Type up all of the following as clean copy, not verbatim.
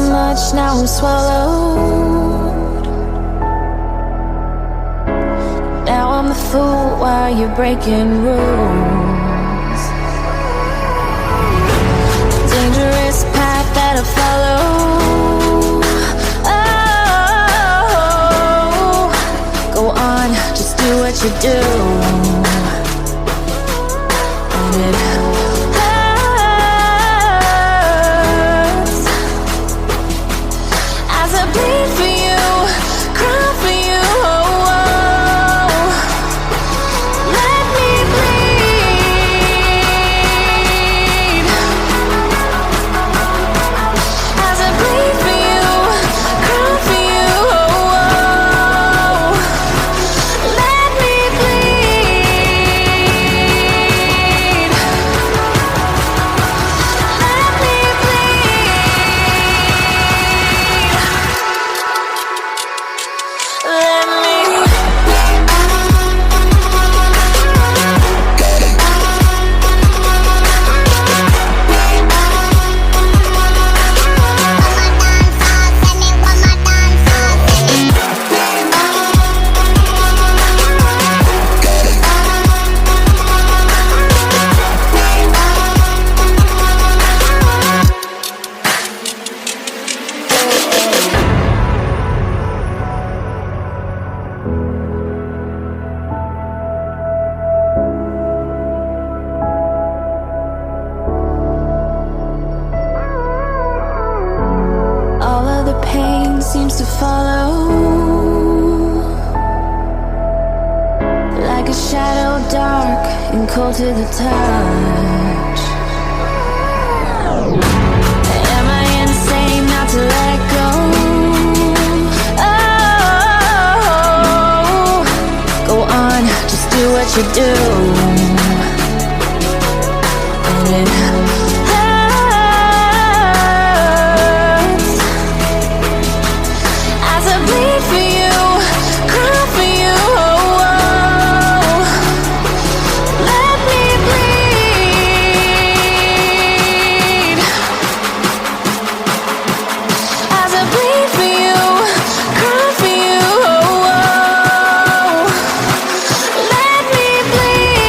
much, now I'm swallowed. Now I'm the fool while you're breaking rules. Dangerous path that I follow. Oh, go on, just do what you do. And it hurts as I bleed for you, cry for you. Oh, oh. Let me bleed as I bleed for you, cry for you. Oh, oh. Let me bleed. Let me bleed. Let me. All of the pain seems to follow, like a shadow, dark and cold to the touch. Am I insane not to let go? Oh, go on, just do what you do. And it hurts as I bleed for you, cry for you. Oh, oh. Let me bleed as I bleed for you, cry for you. Oh, oh. Let me bleed.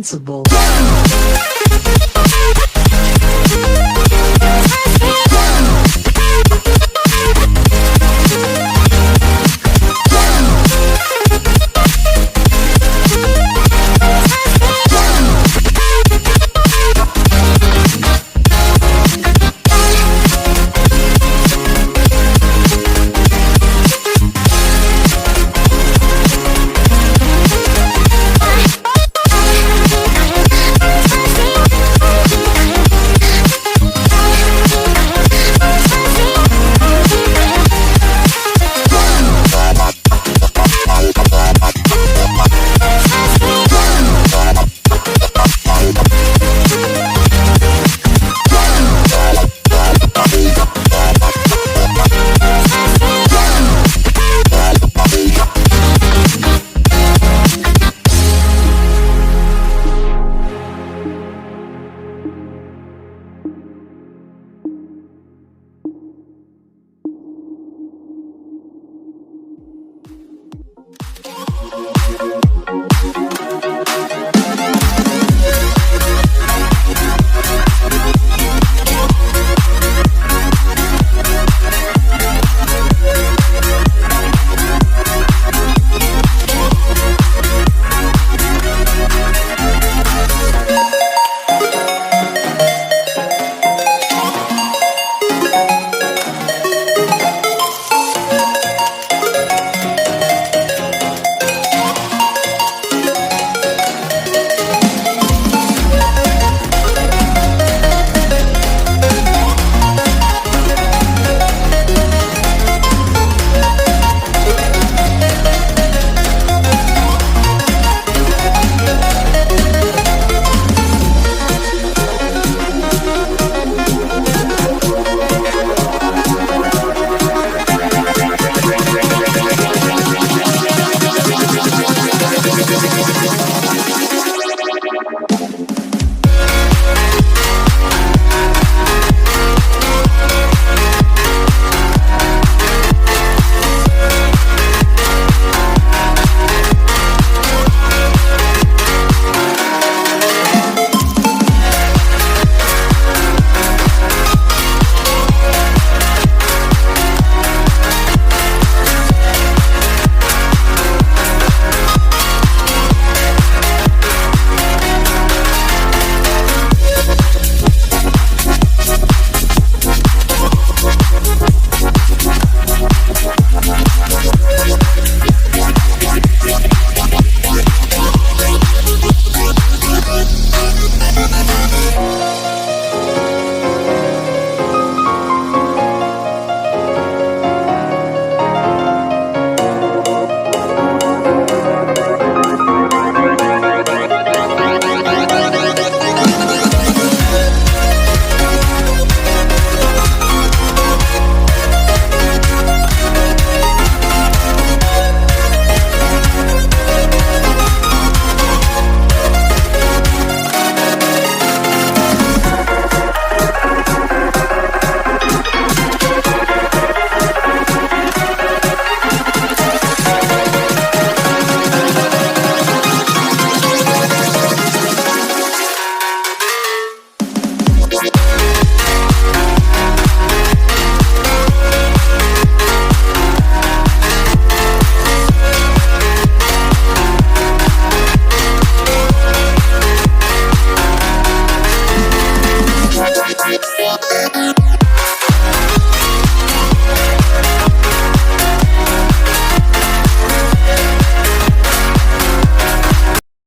indispensable.